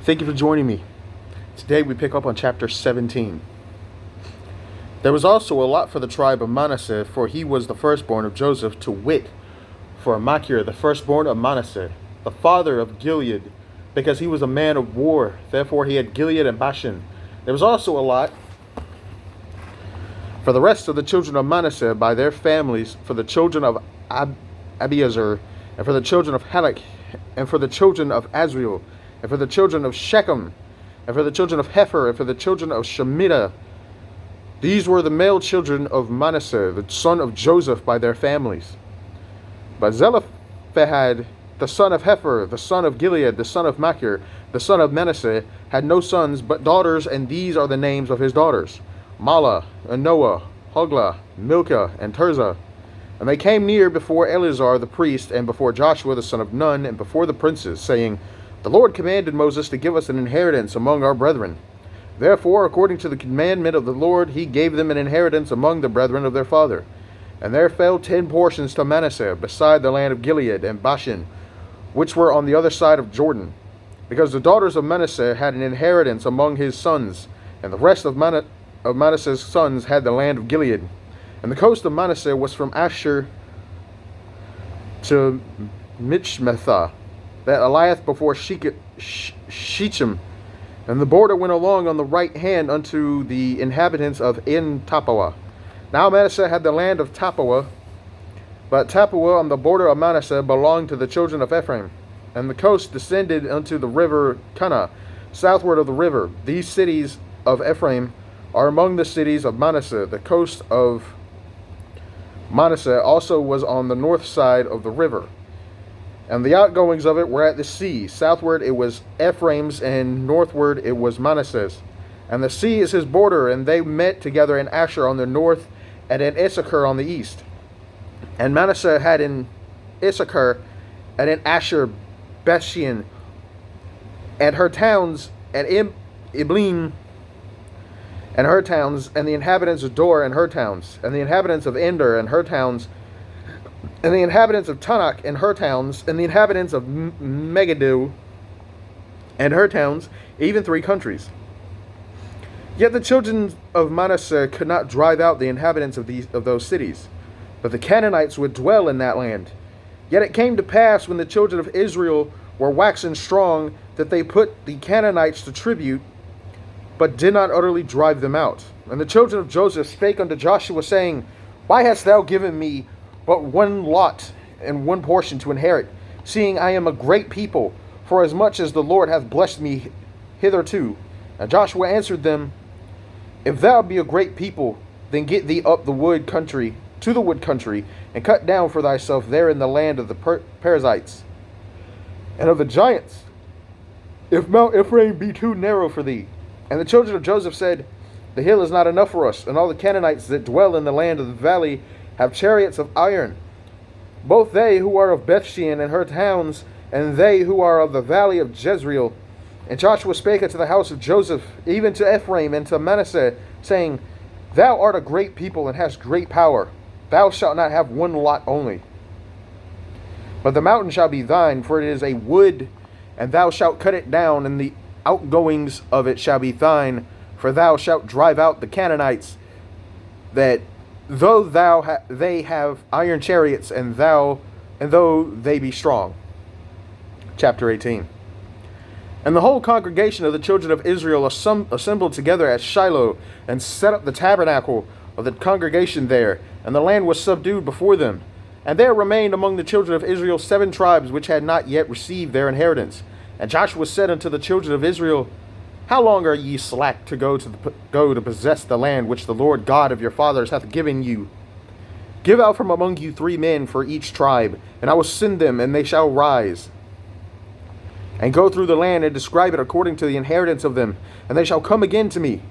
Thank you for joining me. Today we pick up on chapter 17. There was also a lot for the tribe of Manasseh, for he was the firstborn of Joseph, to wit, for Machir, the firstborn of Manasseh, the father of Gilead, because he was a man of war. Therefore he had Gilead and Bashan. There was also a lot for the rest of the children of Manasseh by their families, for the children of Abiezer, and for the children of Halak, and for the children of Azriel, and for the children of Shechem, and for the children of Hefer, and for the children of Shemitah. These were the male children of Manasseh, the son of Joseph, by their families. But Zelophehad, the son of Hefer, the son of Gilead, the son of Machir, the son of Manasseh, had no sons but daughters, and these are the names of his daughters: Mala, and Noah, Hoglah, Milcah, and Tirzah. And they came near before Eleazar the priest, and before Joshua the son of Nun, and before the princes, saying, The Lord commanded Moses to give us an inheritance among our brethren. Therefore, according to the commandment of the Lord, he gave them an inheritance among the brethren of their father. And there fell 10 portions to Manasseh, beside the land of Gilead and Bashan, which were on the other side of Jordan, because the daughters of Manasseh had an inheritance among his sons, and the rest of Manasseh's sons had the land of Gilead. And the coast of Manasseh was from Asher to Michmethah, that lieth before Shechem, and the border went along on the right hand unto the inhabitants of En Tappuah. Now Manasseh had the land of Tappuah, but Tappuah on the border of Manasseh belonged to the children of Ephraim. And the coast descended unto the river Kanah, southward of the river. These cities of Ephraim are among the cities of Manasseh. The coast of Manasseh also was on the north side of the river, and the outgoings of it were at the sea. Southward it was Ephraim's, and northward it was Manasseh's. And the sea is his border, and they met together in Asher on the north, and in Issachar on the east. And Manasseh had in Issachar, and in Asher Bethshean, and her towns, and Ibleen, and her towns, and the inhabitants of Dor and her towns, and the inhabitants of Ender and her towns, and the inhabitants of Tanakh and her towns, and the inhabitants of Megiddo and her towns, even 3 countries. Yet the children of Manasseh could not drive out the inhabitants of those cities, but the Canaanites would dwell in that land. Yet it came to pass, when the children of Israel were waxen strong, that they put the Canaanites to tribute, but did not utterly drive them out. And the children of Joseph spake unto Joshua, saying, Why hast thou given me but one lot and one portion to inherit, seeing I am a great people, for as much as the Lord hath blessed me hitherto? And Joshua answered them, If thou be a great people, then get thee up the wood country, to the wood country, and cut down for thyself there in the land of the Perizzites and of the giants, if Mount Ephraim be too narrow for thee. And the children of Joseph said, The hill is not enough for us, and all the Canaanites that dwell in the land of the valley have chariots of iron, both they who are of Bethshean and her towns, and they who are of the valley of Jezreel. And Joshua spake unto the house of Joseph, even to Ephraim and to Manasseh, saying, Thou art a great people, and hast great power. Thou shalt not have one lot only, but the mountain shall be thine, for it is a wood, and thou shalt cut it down, and the outgoings of it shall be thine, for thou shalt drive out the Canaanites, that though they have iron chariots, and though they be strong. Chapter 18. And the whole congregation of the children of Israel assembled together at Shiloh, and set up the tabernacle of the congregation there, and the land was subdued before them. And there remained among the children of Israel 7 tribes which had not yet received their inheritance. And Joshua said unto the children of Israel, How long are ye slack to go to possess the land which the Lord God of your fathers hath given you? Give out from among you 3 men for each tribe, and I will send them, and they shall rise and go through the land, and describe it according to the inheritance of them. And they shall come again to me,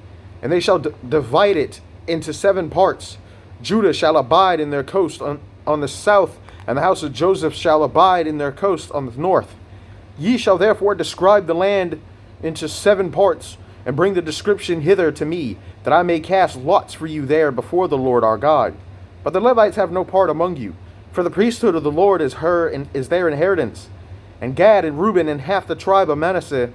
and they shall divide it into 7 parts. Judah shall abide in their coast on the south, and the house of Joseph shall abide in their coast on the north. Ye shall therefore describe the land into 7 parts, and bring the description hither to me, that I may cast lots for you there before the Lord our God. But the Levites have no part among you, for the priesthood of the Lord is their inheritance. And Gad and Reuben and half the tribe of Manasseh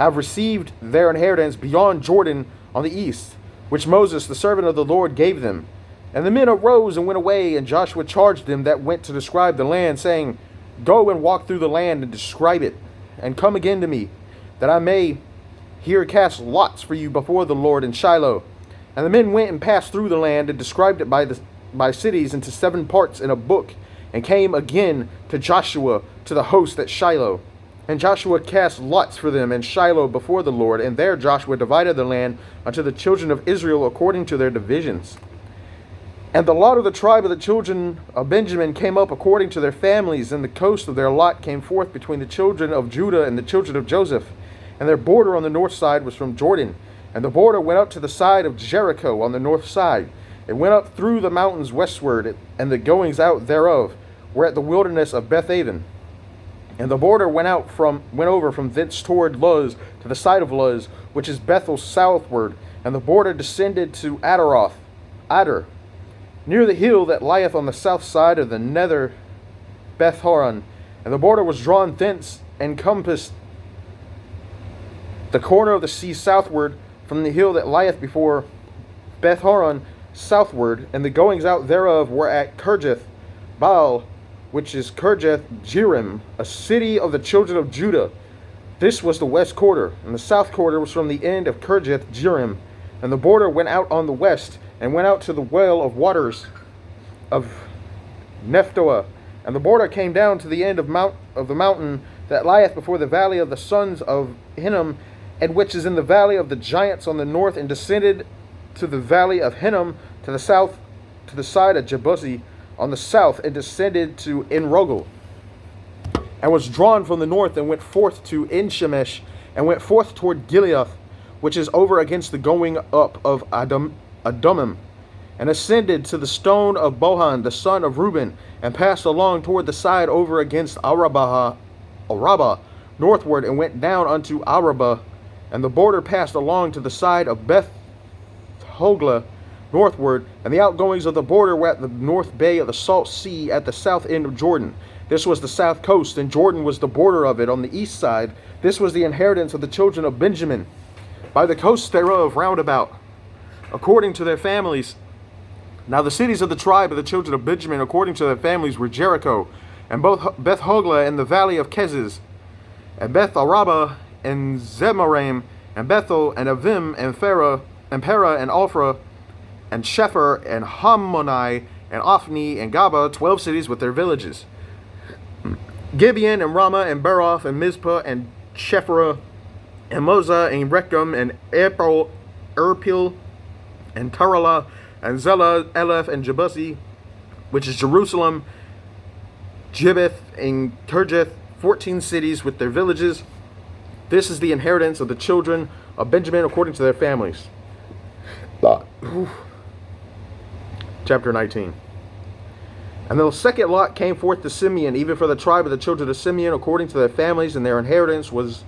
have received their inheritance beyond Jordan on the east, which Moses, the servant of the Lord, gave them. And the men arose and went away, and Joshua charged them that went to describe the land, saying, Go and walk through the land and describe it, and come again to me, that I may here cast lots for you before the Lord in Shiloh. And the men went and passed through the land, and described it by cities into 7 parts in a book, and came again to Joshua to the host at Shiloh. And Joshua cast lots for them in Shiloh before the Lord, and there Joshua divided the land unto the children of Israel according to their divisions. And the lot of the tribe of the children of Benjamin came up according to their families, and the coast of their lot came forth between the children of Judah and the children of Joseph. And their border on the north side was from Jordan, and the border went up to the side of Jericho on the north side. It went up through the mountains westward, and the goings out thereof were at the wilderness of Bethaven. And the border went over from thence toward Luz to the side of Luz, which is Bethel southward, and the border descended to Adar, near the hill that lieth on the south side of the nether Beth-horon. And the border was drawn thence, and compassed the corner of the sea southward from the hill that lieth before Beth-horon southward, and the goings out thereof were at Kirjath Baal, which is Kirjath Jearim, a city of the children of Judah. This was the west quarter, and the south quarter was from the end of Kirjath Jearim. And the border went out on the west, and went out to the well of waters of Nephtoah. And the border came down to the end of the mountain that lieth before the valley of the sons of Hinnom, and which is in the valley of the giants on the north, and descended to the valley of Hinnom to the south, to the side of Jebusi on the south, and descended to Enrogel, and was drawn from the north, and went forth to Enshemesh, and went forth toward Gileath, which is over against the going up of Adumim, and ascended to the stone of Bohan, the son of Reuben, and passed along toward the side over against Arabah northward, and went down unto Arabah. And the border passed along to the side of Beth Hogla northward, and the outgoings of the border were at the north bay of the Salt Sea at the south end of Jordan. This was the south coast, and Jordan was the border of it on the east side. This was the inheritance of the children of Benjamin, by the coasts thereof round about, according to their families. Now the cities of the tribe of the children of Benjamin, according to their families, were Jericho, and both Beth Hogla and the valley of Keziz, and Beth Arabah, and Zemaraim, and Bethel, and Avim, and Pera, and Ophrah, and Shepher, and Hammoni, and Ophni, and Gaba, 12 cities with their villages. Gibeon, and Ramah, and Beroth, and Mizpah, and Shephirah, and Moza, and Rechem, and Erpil, and Taralah, and Zelah, Eleph, and Jebusi, which is Jerusalem, Gibbeth, and Kirjath, 14 cities with their villages. This is the inheritance of the children of Benjamin according to their families. Chapter 19. And the second lot came forth to Simeon, even for the tribe of the children of Simeon, according to their families, and their inheritance was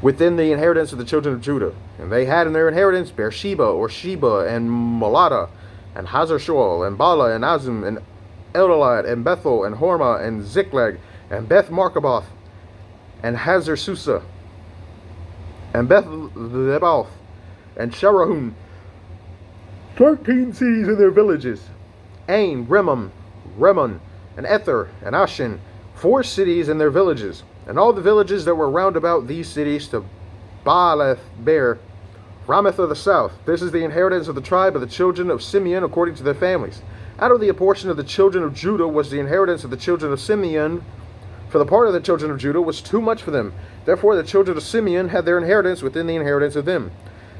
within the inheritance of the children of Judah. And they had in their inheritance Beersheba, or Sheba, and Molada, and Hazar Shual, and Bala, and Azim, and Eldolad, and Bethel, and Hormah, and Ziklag, and Beth Markaboth, and Hazar Susa, and Beth Lebaoth, and Sharahum, 13 cities and their villages. Ain, Rimmon, and Ether, and Ashin, 4 cities and their villages. And all the villages that were round about these cities to Baaleth Beer, Rameth of the south. This is the inheritance of the tribe of the children of Simeon according to their families. Out of the portion of the children of Judah was the inheritance of the children of Simeon, for the part of the children of Judah was too much for them. Therefore the children of Simeon had their inheritance within the inheritance of them.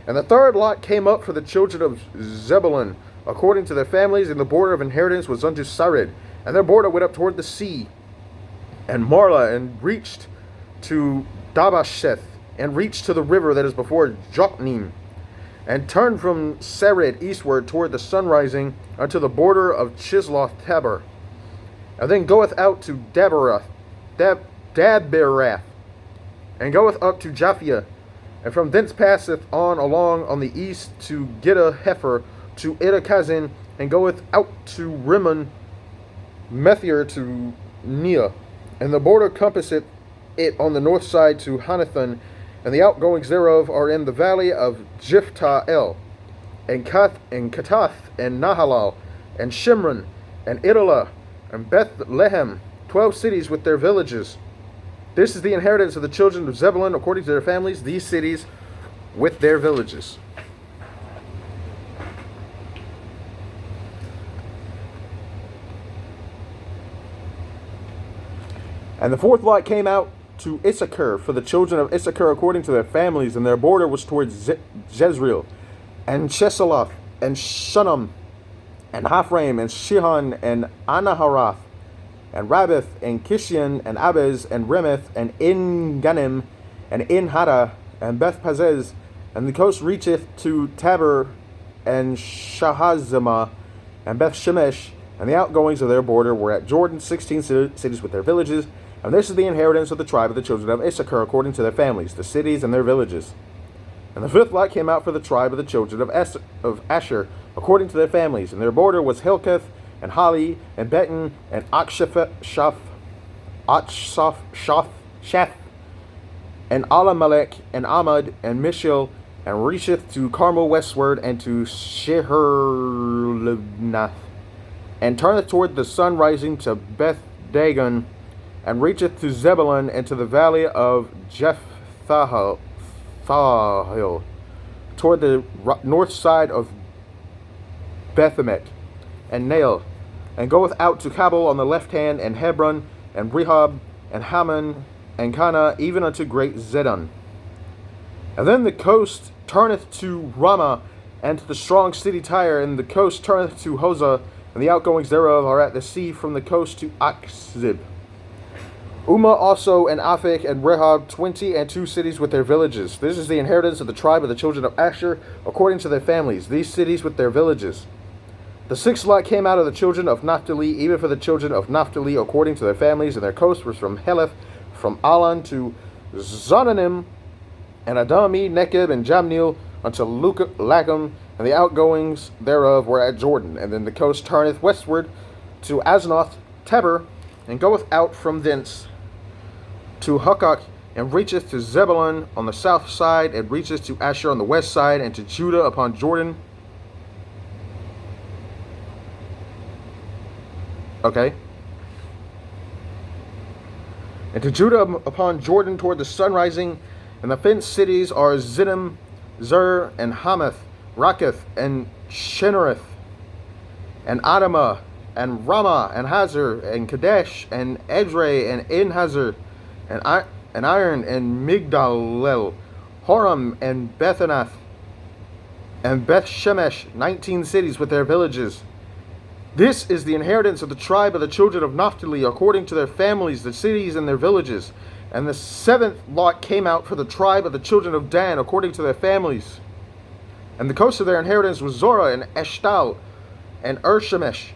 And the third lot came up for the children of Zebulun, according to their families, and the border of inheritance was unto Sarid. And their border went up toward the sea, and Marla, and reached to Dabasheth, and reached to the river that is before Jokneam, and turned from Sarid eastward toward the sunrising unto the border of Chisloth Tabor, and then goeth out to Daberath, and goeth up to Japhia, and from thence passeth on along on the east to Gitta Hefer, to Idakazin, and goeth out to Rimmon, Methir to Nia, and the border compasseth it on the north side to Hanathon, and the outgoings thereof are in the valley of Jiphthah-el, and Katath, and Nahalal, and Shimron, and Idalah, and Bethlehem, 12 cities with their villages. This is the inheritance of the children of Zebulun according to their families, these cities with their villages. And the fourth lot came out to Issachar for the children of Issachar according to their families, and their border was towards Jezreel, and Cheseloth, and Shunem, and Haphraim, and Shihon, and Anaharath, and Rabbith, and Kishion, and Abez, and Remeth, and En-Ganim, and En-Hada, and Beth-Pazez, and the coast reacheth to Tabor, and Shahazimah, and Beth-Shemesh, and the outgoings of their border were at Jordan, 16 cities with their villages. And this is the inheritance of the tribe of the children of Issachar according to their families, the cities and their villages. And the fifth lot came out for the tribe of the children of Asher according to their families, and their border was Helkath, and Hali, and Beton, and Achshaph, Sheth, and Alamelech, and Amad, and Mishil, and reacheth to Carmel westward, and to Sheherlibnath, and turneth toward the sun rising to Beth Dagon, and reacheth to Zebulun, and to the valley of Jephthahil, toward the north side of Bethemet, and Nael, and goeth out to Cabul on the left hand, and Hebron, and Rehob, and Hammon, and Cana, even unto great Zedon. And then the coast turneth to Ramah, and to the strong city Tyre, and the coast turneth to Hosah, and the outgoings thereof are at the sea from the coast to Achzib. Ummah also, and Aphek, and Rehob, 22 cities with their villages. This is the inheritance of the tribe of the children of Asher, according to their families, these cities with their villages. The sixth lot came out of the children of Naphtali, even for the children of Naphtali, according to their families, and their coast was from Heleph, from Alan to Zonanim, and Adami, Nekeb, and Jamneel, unto Lacham, and the outgoings thereof were at Jordan. And then the coast turneth westward to Aznoth Tabor, and goeth out from thence to Hukkok, and reacheth to Zebulun on the south side, and reacheth to Asher on the west side, and to Judah upon Jordan. Okay. And to Judah upon Jordan toward the sun rising, and the fenced cities are Ziddim, Zer, and Hamath, Raketh, and Shinnereth, and Adamah, and Ramah, and Hazar, and Kadesh, and Edrei, and En-Hazar, and Iron, and Migdalel, Horam, and Bethanath, and Beth-Shemesh, 19 cities with their villages. This is the inheritance of the tribe of the children of Naphtali, according to their families, the cities and their villages. And the seventh lot came out for the tribe of the children of Dan, according to their families. And the coast of their inheritance was Zorah, and Eshtal, and Urshemesh,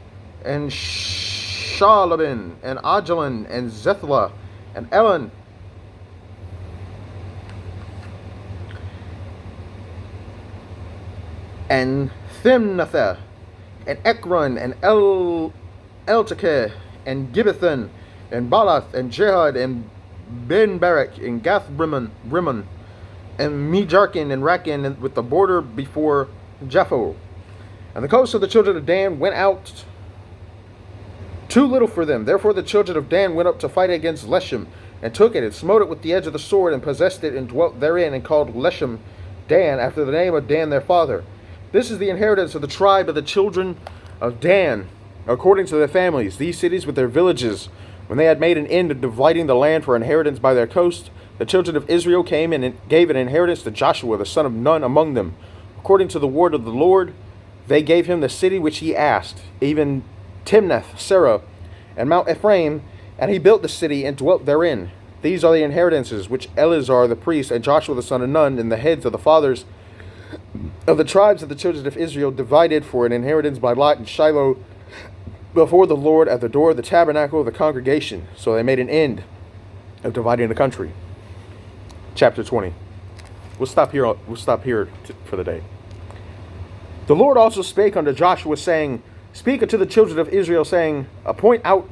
and Shalabin, and Ajalon, and Zethlah, and Elon, and Thimnathah, and Ekron, and Eltekeh, and Gibbethon, and Balath, and Jehud, and Ben Barak, and Gath Rimmon, and Mejarkin, and Rakin, with the border before Japho. And the coast of the children of Dan went out too little for them. Therefore the children of Dan went up to fight against Leshem, and took it, and smote it with the edge of the sword, and possessed it, and dwelt therein, and called Leshem Dan, after the name of Dan their father. This is the inheritance of the tribe of the children of Dan, according to their families, these cities with their villages. When they had made an end of dividing the land for inheritance by their coast, the children of Israel came and gave an inheritance to Joshua, the son of Nun, among them. According to the word of the Lord, they gave him the city which he asked, even Timnath, Serah, and Mount Ephraim, and he built the city and dwelt therein. These are the inheritances which Eleazar the priest and Joshua the son of Nun, and the heads of the fathers of the tribes of the children of Israel, divided for an inheritance by lot in Shiloh before the Lord at the door of the tabernacle of the congregation. So they made an end of dividing the country. Chapter 20. We'll stop here for the day. The Lord also spake unto Joshua, saying, Speak unto the children of Israel, saying, Appoint out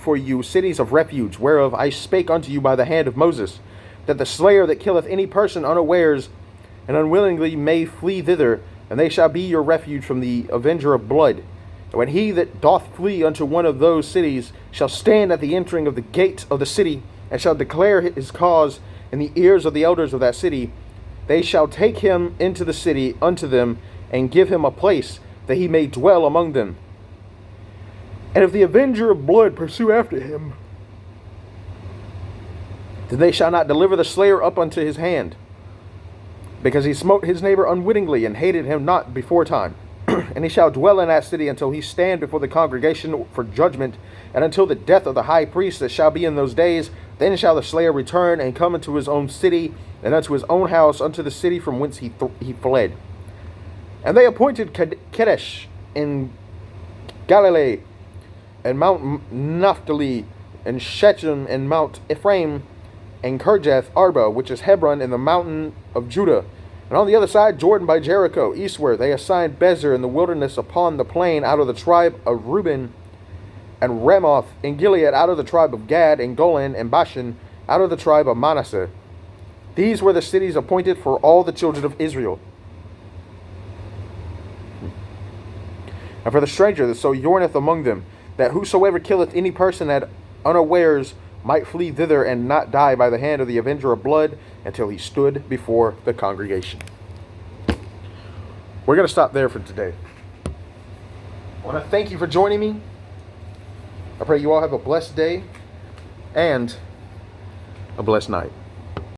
for you cities of refuge, whereof I spake unto you by the hand of Moses, that the slayer that killeth any person unawares and unwillingly may flee thither, and they shall be your refuge from the avenger of blood. And when he that doth flee unto one of those cities shall stand at the entering of the gate of the city, and shall declare his cause in the ears of the elders of that city, they shall take him into the city unto them, and give him a place, that he may dwell among them. And if the avenger of blood pursue after him, then they shall not deliver the slayer up unto his hand, because he smote his neighbor unwittingly, and hated him not before time. And he shall dwell in that city until he stand before the congregation for judgment, and until the death of the high priest that shall be in those days. Then shall the slayer return and come into his own city, and unto his own house, unto the city from whence he fled. And they appointed Kadesh in Galilee, and Mount Naphtali, and Shechem, and Mount Ephraim, and Kirjath Arba, which is Hebron, in the mountain of Judah. And on the other side, Jordan by Jericho, eastward, they assigned Bezer in the wilderness upon the plain, out of the tribe of Reuben, and Ramoth in Gilead, out of the tribe of Gad, and Golan and Bashan, out of the tribe of Manasseh. These were the cities appointed for all the children of Israel. And for the stranger that sojourneth among them, that whosoever killeth any person at unawares might flee thither, and not die by the hand of the avenger of blood, until he stood before the congregation. We're going to stop there for today. I want to thank you for joining me. I pray you all have a blessed day and a blessed night.